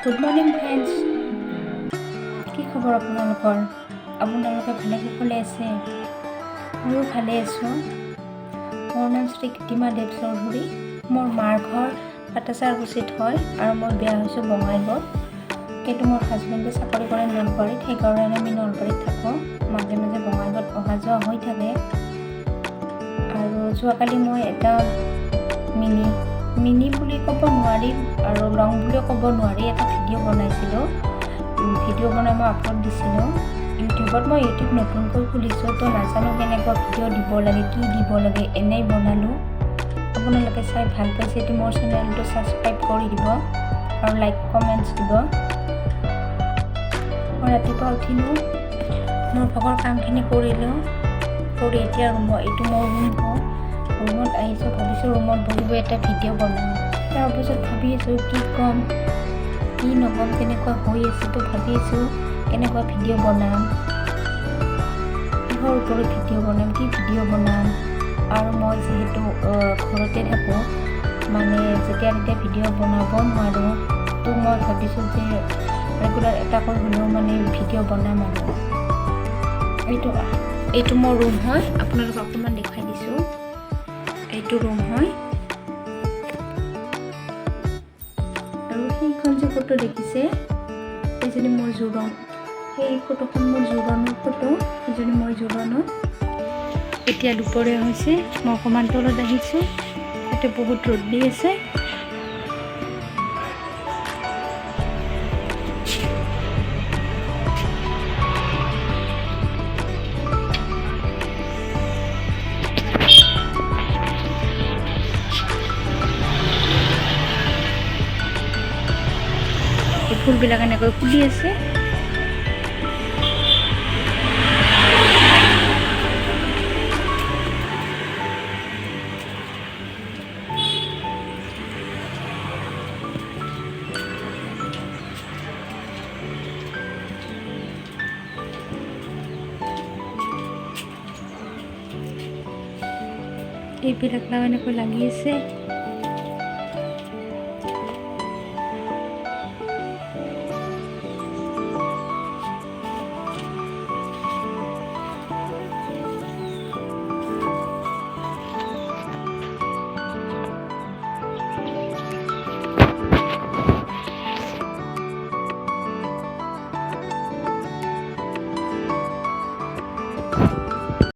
Good morning friends, কি খবৰ আপোনালোকৰ? আপোনালোকে ভালে কুশলে আছে? ময়ো ভালে আছোঁ। মোৰ নাম শ্ৰী কৃতিমা দেৱ চৌধুৰী। মোৰ মাৰ ঘৰ পাটাচাৰকুচিত হয় আৰু মই বিয়া হৈছোঁ বঙাইগাঁৱত। কিন্তু মোৰ হাজবেণ্ডে চাকৰি কৰে নলবাৰীত, সেইকাৰণে আমি নলবাৰীত থাকোঁ। মাজে মাজে বঙাইগাঁৱত অহা যোৱা হৈ থাকে। আৰু যোৱাকালি মই এটা মিনি বুলি ক'ব নোৱাৰি আৰু লং বুলিও ক'ব নোৱাৰি এটা ভিডিঅ' বনাইছিলোঁ। ভিডিঅ' বনাই মই আপলোড দিছিলোঁ ইউটিউবত। মই ইউটিউব নতুনকৈ খুলিছোঁ, তো নাজানো কেনেকুৱা ভিডিঅ' দিব লাগে, কি দিব লাগে, এনেই বনালোঁ। আপোনালোকে চাই ভাল পাইছে যদি মোৰ চেনেলটো ছাবস্ক্ৰাইব কৰি দিব আৰু লাইক কমেণ্টছ দিব। মই ৰাতিপুৱা উঠিলোঁ, মোৰ ভাগৰ কামখিনি কৰিলোঁ, কৰি এতিয়া এইটো মোৰ ৰুমত আহিছোঁ। ভাবিছোঁ ৰুমত বহিব এটা ভিডিঅ' বনাম। তাৰপিছত ভাবি আছোঁ কি ক'ম কি নক'ম, তেনেকুৱা হৈ আছে। তো ভাবি আছোঁ কেনেকুৱা ভিডিঅ' বনাম, কিহৰ ওপৰত ভিডিঅ' বনাম, কি ভিডিঅ' বনাম। আৰু মই যিহেতু ঘৰতে থাকোঁ, মানে যেতিয়া তেতিয়া ভিডিঅ' বনাব নোৱাৰোঁ, তো মই ভাবিছোঁ যে ৰেগুলাৰ এটাকৈ হ'লেও মানে ভিডিঅ' বনাম। আৰু এইটো মোৰ ৰুম হয়, আপোনালোকক অকণমান দেখাই দিছোঁ। এইটো ৰুম হয় আৰু সেইখন যে ফটো দেখিছে সেইজনী মোৰ জোৰণ, সেই ফটোখন মোৰ জোৰণৰ ফটো। সেইজনী মই জোৰণত। এতিয়া দুপৰীয়া হৈছে, মই অকণমান তলত আহিছোঁ, এতিয়া বহুত ৰ'দ দি আছে। এই ফুলবিলাক এনেকৈ ফুলি আছে। এইবিলাক এনেকৈ লাগি আছে।